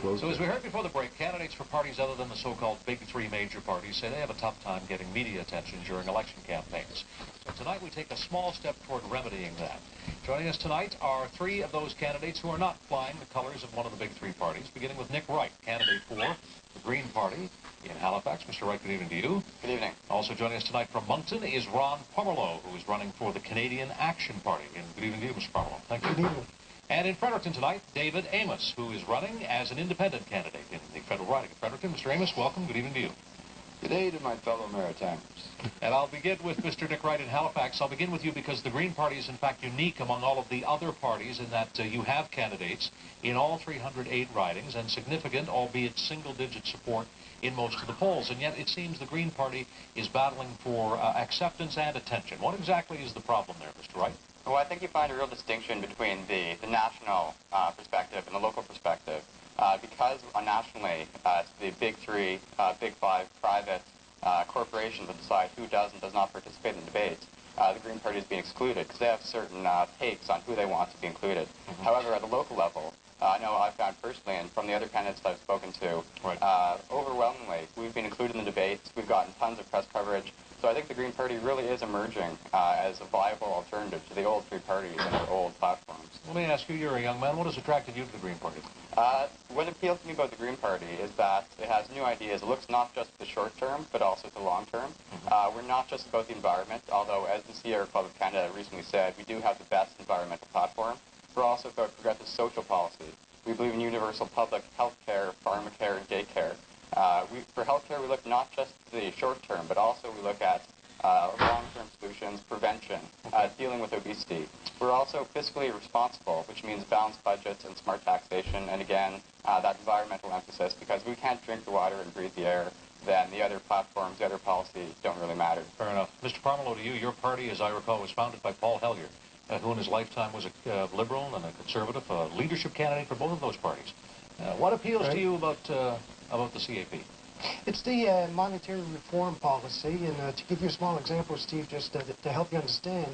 So as we heard before the break, candidates for parties other than the so-called big three major parties say they have a tough time getting media attention during election campaigns. So tonight we take a small step toward remedying that. Joining us tonight are three of those candidates who are not flying the colors of one of the big three parties, beginning with Nick Wright, candidate for the Green Party in Halifax. Mr. Wright, good evening to you. Good evening. Also joining us tonight from Moncton is Ron Pomerleau, who is running for the Canadian Action Party. And good evening to you, Mr. Pomerleau. Thank you. Good evening. And in Fredericton tonight, David Amos, who is running as an independent candidate in the federal riding of Fredericton. Mr. Amos, welcome. Good evening to you. Good day to my fellow Maritimers. And I'll begin with Mr. Nick Wright in Halifax. I'll begin with you because the Green Party is in fact unique among all of the other parties in that you have candidates in all 308 ridings and significant, albeit single-digit support in most of the polls. And yet it seems the Green Party is battling for acceptance and attention. What exactly is the problem there, Mr. Wright? Well, I think you find a real distinction between the national perspective and the local perspective. Because nationally, it's the big three, big five private corporations that decide who does and does not participate in debates. The Green Party is being excluded because they have certain takes on who they want to be included. However, at the local level, I know I've found personally, and from the other candidates I've spoken to, overwhelmingly, we've been included in the debates. We've gotten tons of press coverage. So I think the Green Party really is emerging as a viable alternative to the old three parties and their old platforms. Let me ask you, you're a young man. What has attracted you to the Green Party? What appeals to me about the Green Party is that it has new ideas. It looks not just the short term, but also the long term. We're not just about the environment, although as the Sierra Club of Canada recently said, we do have the best environmental platform. We're also about progressive social policy. We believe in universal public health care, pharmacare, and daycare. For health care, we look not just to the short term, but also we look at long-term solutions, prevention, dealing with obesity. We're also fiscally responsible, which means balanced budgets and smart taxation, and again, that environmental emphasis, because we can't drink the water and breathe the air, then the other platforms, the other policies don't really matter. Fair enough. Mr. Pomerleau, to you, your party, as I recall, was founded by Paul Hellyer, who in his lifetime was a liberal and a conservative, a leadership candidate for both of those parties. What appeals to you about the CAP? It's the monetary reform policy, and to give you a small example, Steve, just to help you understand,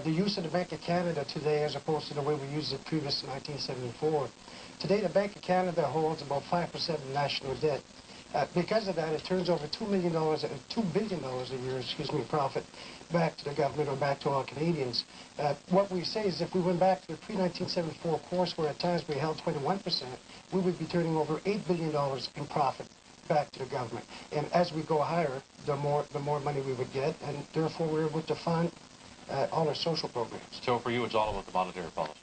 the use of the Bank of Canada today as opposed to the way we used it previous to 1974. Today, the Bank of Canada holds about 5% of national debt. Because of that, it turns over $2 billion a year, profit back to the government or back to all Canadians. What we say is if we went back to the pre-1974 course where at times we held 21%, we would be turning over $8 billion in profit back to the government. And as we go higher, the more money we would get, and therefore we're able to fund all our social programs. So for you, it's all about the monetary policy?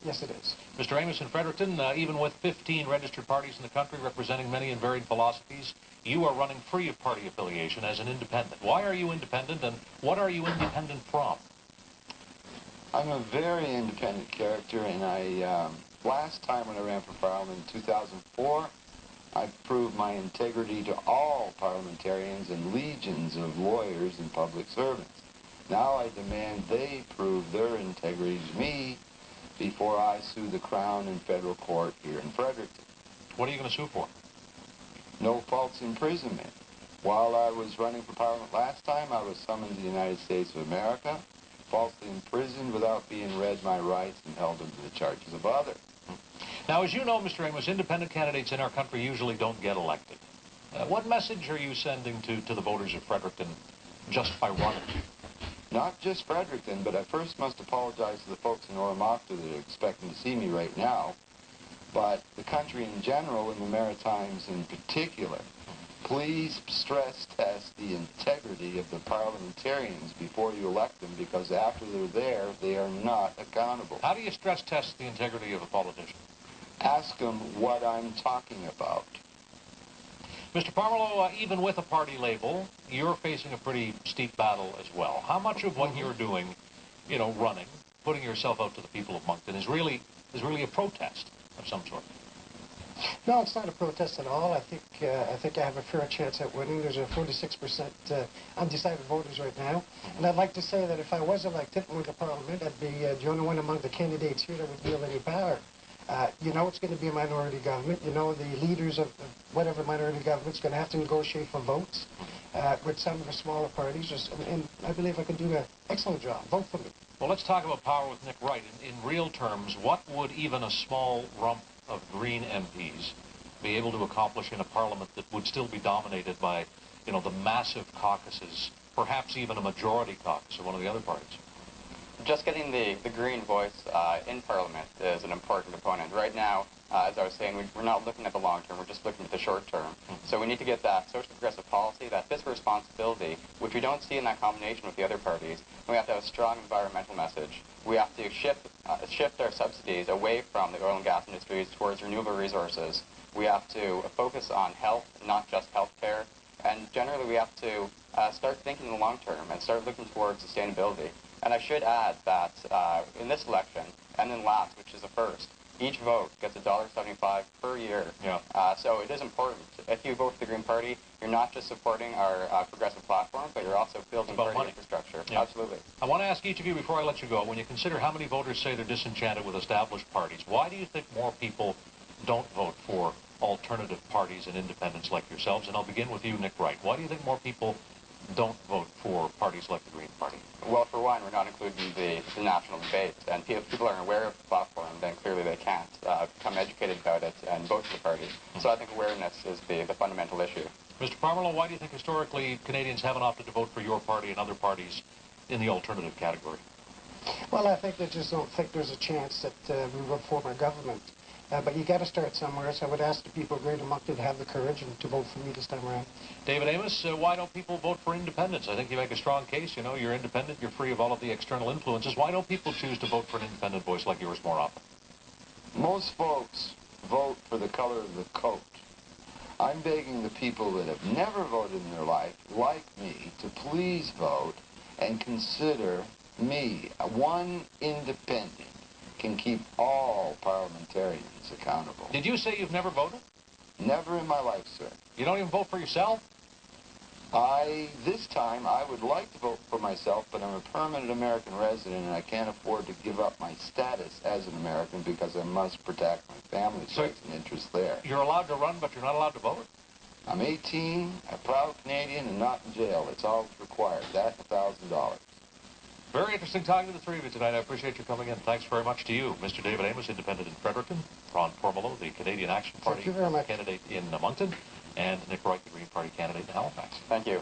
Yes, it is. Mr. Amos in Fredericton, even with 15 registered parties in the country representing many and varied philosophies, you are running free of party affiliation as an independent. Why are you independent, and what are you independent from? I'm a very independent character, and last time when I ran for Parliament in 2004, I proved my integrity to all parliamentarians and legions of lawyers and public servants. Now I demand they prove their integrity to me before I sue the Crown in federal court here in Fredericton. What are you going to sue for? No false imprisonment. While I was running for Parliament last time, I was summoned to the United States of America, falsely imprisoned without being read my rights, and held under the charges of others. Now, as you know, Mr. Amos, independent candidates in our country usually don't get elected. What message are you sending to the voters of Fredericton just by running? Not just Fredericton, but I first must apologize to the folks in Oromocto that are expecting to see me right now. But the country in general, and the Maritimes in particular, please stress test the integrity of the parliamentarians before you elect them, because after they're there, they are not accountable. How do you stress test the integrity of a politician? Ask them what I'm talking about. Mr. Pomerleau, even with a party label, you're facing a pretty steep battle as well. How much of what you're doing, running, putting yourself out to the people of Moncton is really a protest of some sort? No, it's not a protest at all. I think I have a fair chance at winning. There's a 46% undecided voters right now. And I'd like to say that if I was elected in the Parliament, I'd be the only one among the candidates here that would wield any power. It's going to be a minority government. The leaders of whatever minority government's going to have to negotiate for votes with some of the smaller parties. And I believe I can do an excellent job. Vote for me. Well, let's talk about power with Nick Wright. In real terms, what would even a small rump of Green MPs be able to accomplish in a parliament that would still be dominated by, you know, the massive caucuses, perhaps even a majority caucus of one of the other parties? Just getting the Green voice in Parliament is an important component. Right now, as I was saying, we're not looking at the long term, we're just looking at the short term. So we need to get that social progressive policy, that fiscal responsibility, which we don't see in that combination with the other parties. And we have to have a strong environmental message. We have to shift our subsidies away from the oil and gas industries towards renewable resources. We have to focus on health, not just health care. And generally, we have to start thinking in the long term and start looking towards sustainability. And I should add that in this election, and in last, which is the first, each vote gets $1.75 per year. Yeah. So it is important. If you vote for the Green Party, you're not just supporting our progressive platform, but you're also building party infrastructure. Yeah. Absolutely. I want to ask each of you before I let you go, when you consider how many voters say they're disenchanted with established parties, why do you think more people don't vote for alternative parties and independents like yourselves? And I'll begin with you, Nick Wright. Why do you think more people don't vote for parties like the Green Party? Well, for one, we're not including the national debate. And if people aren't aware of the platform, then clearly they can't become educated about it and vote for the party. So I think awareness is the fundamental issue. Mr. Parmerlo, why do you think historically Canadians haven't opted to vote for your party and other parties in the alternative category? Well, I think they just don't think there's a chance that we will form a government. But you got to start somewhere, so I would ask the people of Greater Moncton to have the courage and to vote for me this time around. David Amos, why don't people vote for independence? I think you make a strong case. You know, you're independent, you're free of all of the external influences. Why don't people choose to vote for an independent voice like yours more often? Most folks vote for the color of the coat. I'm begging the people that have never voted in their life, like me, to please vote and consider me. One independent can keep all parliamentarians accountable. Did you say you've never voted? Never in my life, sir. You don't even vote for yourself? This time, I would like to vote for myself, but I'm a permanent American resident, and I can't afford to give up my status as an American because I must protect my family's rights and interests there. You're allowed to run, but you're not allowed to vote? I'm 18, a proud Canadian, and not in jail. It's all that's required. That and $1,000. Very interesting talking to the three of you tonight. I appreciate you coming in. Thanks very much to you, Mr. David Amos, independent in Fredericton, Ron Parmerlo, the Canadian Action Party candidate in Moncton, and Nick Wright, the Green Party candidate in Halifax. Thank you.